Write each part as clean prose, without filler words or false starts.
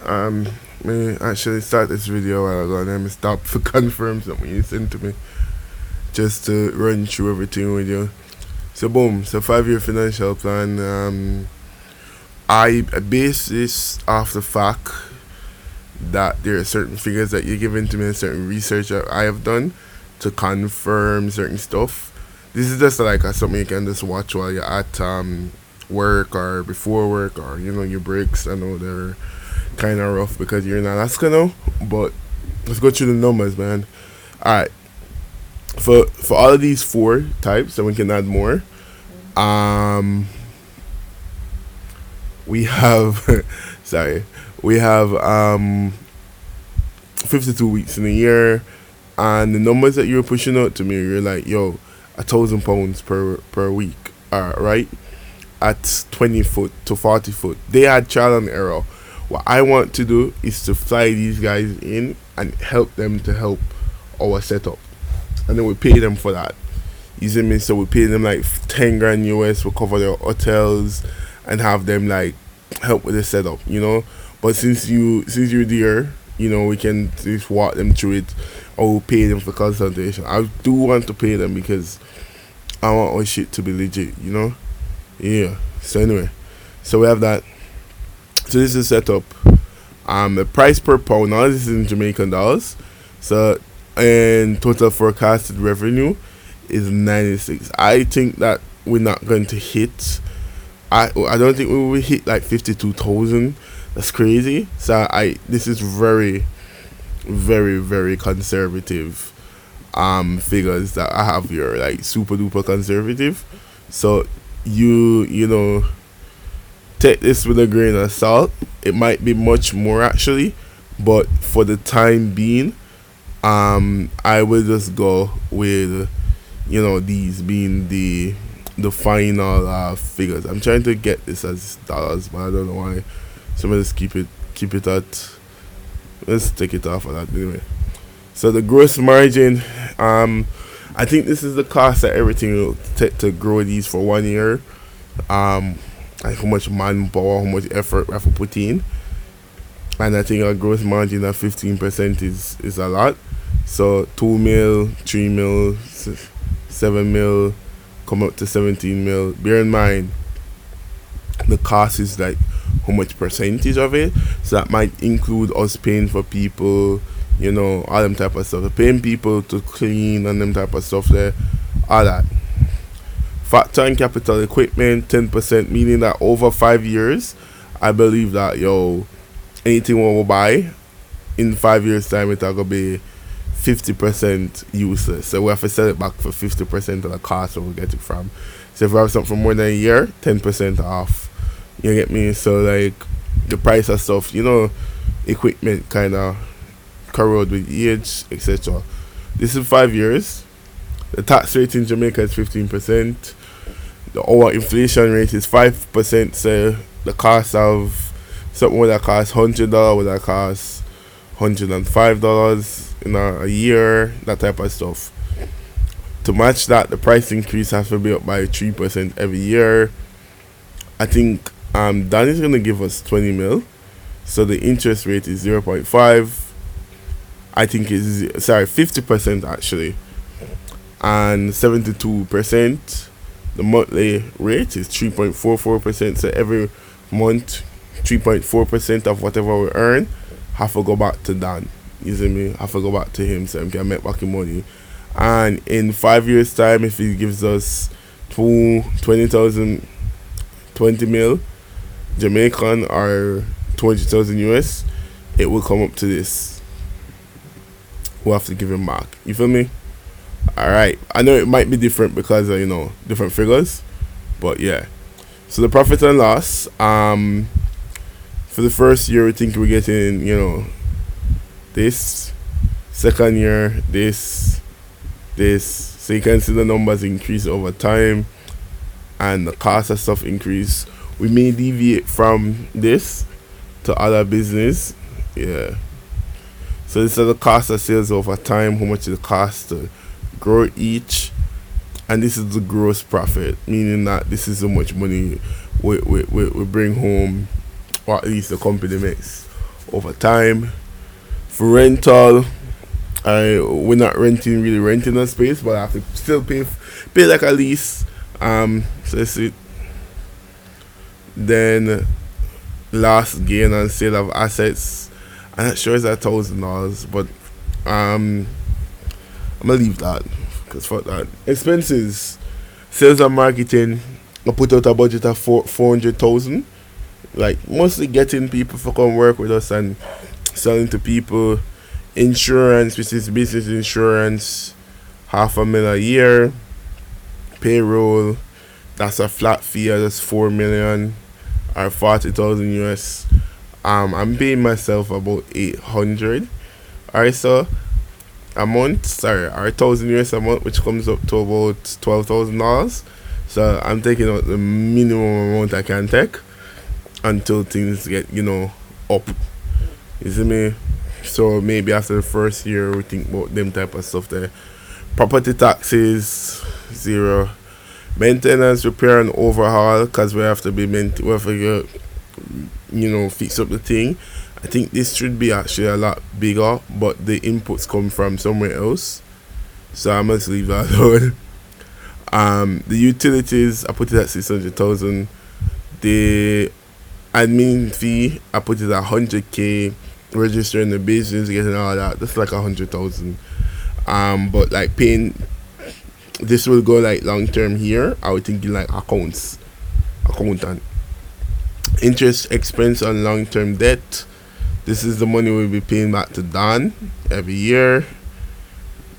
Me actually start this video a while ago and then me stop for confirm something you sent to me. Just to run through everything with you. So boom, so 5 year financial plan. I base this off the fact that there are certain figures that you're giving to me and certain research that I have done to confirm certain stuff. This is just like something you can just watch while you're at work or before work or your breaks. I know they're kind of rough because you're in Alaska now, but let's go through the numbers, man. All right, for all of these four types, and we can add more. Um, we have sorry, we have 52 weeks in a year, and the numbers that you were pushing out to me, you're like, yo, £1,000 per week, right? At 20 foot to 40 foot. They had trial and error. What I want to do is to fly these guys in and help them to help our setup. And then we pay them for that. You see me? So we pay them like 10 grand US, we cover their hotels and have them like help with the setup. But since you're there, we can just walk them through it or we'll pay them for consultation. I do want to pay them because I want our shit to be legit. Yeah. So anyway, so we have that. So this is set up. The price per pound. Now this is in Jamaican dollars. So and total forecasted revenue is 96. I think that we're not going to hit. I don't think we will hit like 52,000. That's crazy. So this is very, very, very conservative figures that I have here, like super duper conservative. So you take this with a grain of salt. It might be much more actually, but for the time being, I will just go with these being the final figures. I'm trying to get this as dollars, but I don't know why. So let's keep it at. Let's take it off of that anyway. So the gross margin, I think this is the cost that everything will take to grow these for 1 year. Like how much manpower, how much effort we have to put in. And I think our gross margin at 15% is a lot. So 2 mil, 3 mil, 7 mil, come up to 17 mil. Bear in mind, the cost is like how much percentage of it. So that might include us paying for people, all them type of stuff. Paying people to clean and them type of stuff there, all that. Factor and capital equipment, 10%, meaning that over 5 years, I believe that, anything we will buy, in 5 years' time, it's going to be 50% useless. So we have to sell it back for 50% of the cost where we get it from. So if we have something for more than a year, 10% off. You get me? So, like, the price of stuff, equipment kind of corrode with age, etc. This is 5 years. The tax rate in Jamaica is 15%. Our inflation rate is 5%. So the cost of something that costs $100 would that cost $105 in a year, that type of stuff. To match that, the price increase has to be up by 3% every year. I think Dan is gonna give us 20 mil. So the interest rate is 0.5. I think it's 50% actually. And 72%, the monthly rate is 3.44%. So every month, 3.4% of whatever we earn have to go back to Dan. You see me? Have to go back to him so he can make back his money. And in 5 years' time, if he gives us 20,000, 20 mil Jamaican or 20,000 US, it will come up to this. We'll have to give him back. You feel me? Alright, I know it might be different because of, different figures, but yeah. So the profit and loss, for the first year, we think we're getting, this. Second year, this. So you can see the numbers increase over time, and the cost of stuff increase. We may deviate from this to other business, yeah. So this is the cost of sales over time, how much it costs to grow each, and this is the gross profit, meaning that this is how much money we bring home, or at least the company makes over time. For rental, we're not renting a space, but I have to still pay like a lease. So that's it. Then last gain on sale of assets. I'm not sure it's $1,000, but I'm gonna leave that because fuck that. Expenses, sales and marketing. I put out a budget of 400,000. Like mostly getting people to come work with us and selling to people. Insurance, which is business insurance, 500,000 a year. Payroll, that's a flat fee. That's 4 million or 40,000 US. I'm paying myself about 800 or so a month. Sorry, or 1,000 US a month, which comes up to about $12,000. So I'm taking out the minimum amount I can take until things get up. You see me? So maybe after the first year we think about them type of stuff there. Property taxes, zero. Maintenance, repair and overhaul, because we have to fix up the thing. I think this should be actually a lot bigger, but the inputs come from somewhere else, so I must leave that alone. The utilities, I put it at 600,000. The admin fee, I put it at 100K. Registering the business, getting all that, that's like 100,000. But like paying, this will go like long term here. I was thinking like accountant. Interest expense on long term debt. This is the money we'll be paying back to Dan every year.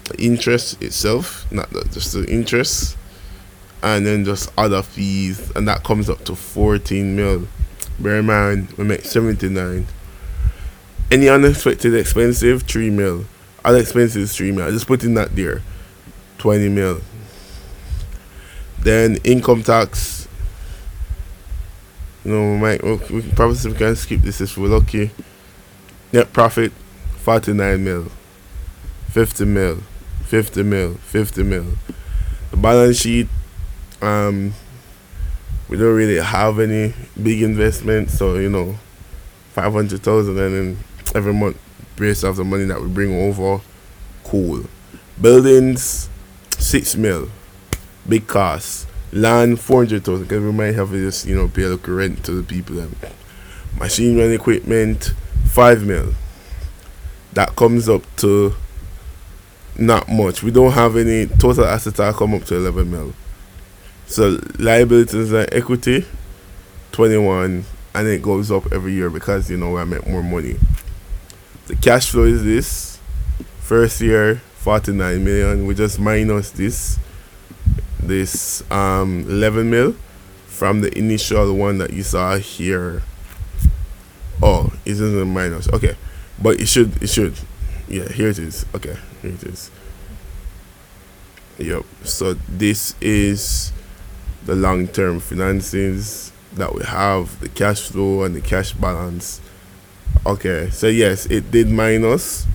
The interest itself, just the interest, and then just other fees, and that comes up to 14 mil. Bear in mind, we make 79. Any unexpected expensive, 3 mil. Other expenses, 3 mil. I just put in that there, 20 mil. Then income tax. We probably can skip this if we're lucky. Net profit, 49 mil. 50 mil. 50 mil. 50 mil. The balance sheet, we don't really have any big investments, so 500,000, and then every month based off the money that we bring over. Cool. Buildings, 6 mil. Big costs. Land, 400,000, because we might have to just pay a little rent to the people. Machinery and equipment, 5 mil. That comes up to not much. We don't have any total assets that come up to 11 mil. So liabilities and equity, 21, and it goes up every year because I make more money. The cash flow is this. First year, 49 million. We just minus this 11 mil from the initial one that you saw here. Oh, it isn't minus. Okay, but it should. Yeah, here it is. Okay, here it is. Yep. So this is the long-term finances that we have, the cash flow and the cash balance. Okay, so yes, it did minus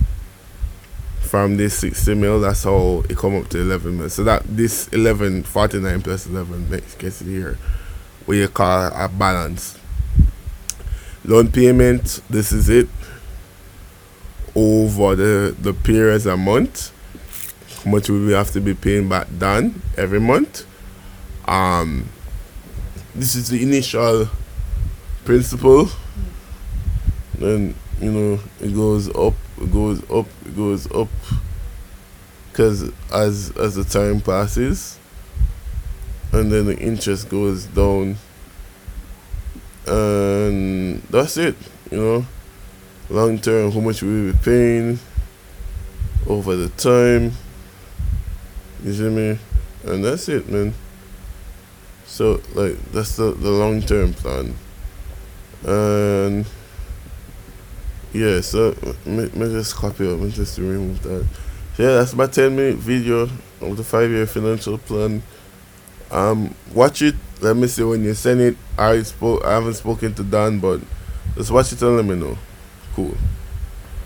from this 60 mil. That's how it come up to 11 mil. So that this 49 plus 11 gets it here, what you call a balance. Loan payment, this is it over the periods a month. How much will we have to be paying back down every month? This is the initial principal. Then it goes up, because as the time passes, and then the interest goes down, and that's it. Long term, how much we will be paying over the time. You see me? And that's it, man. So like that's the long term plan. And yeah, so me just copy up and just remove that. So yeah, that's my 10-minute video of the 5-year financial plan. Watch it. Let me see when you send it. I haven't spoken to Dan, but just watch it and let me know. Cool.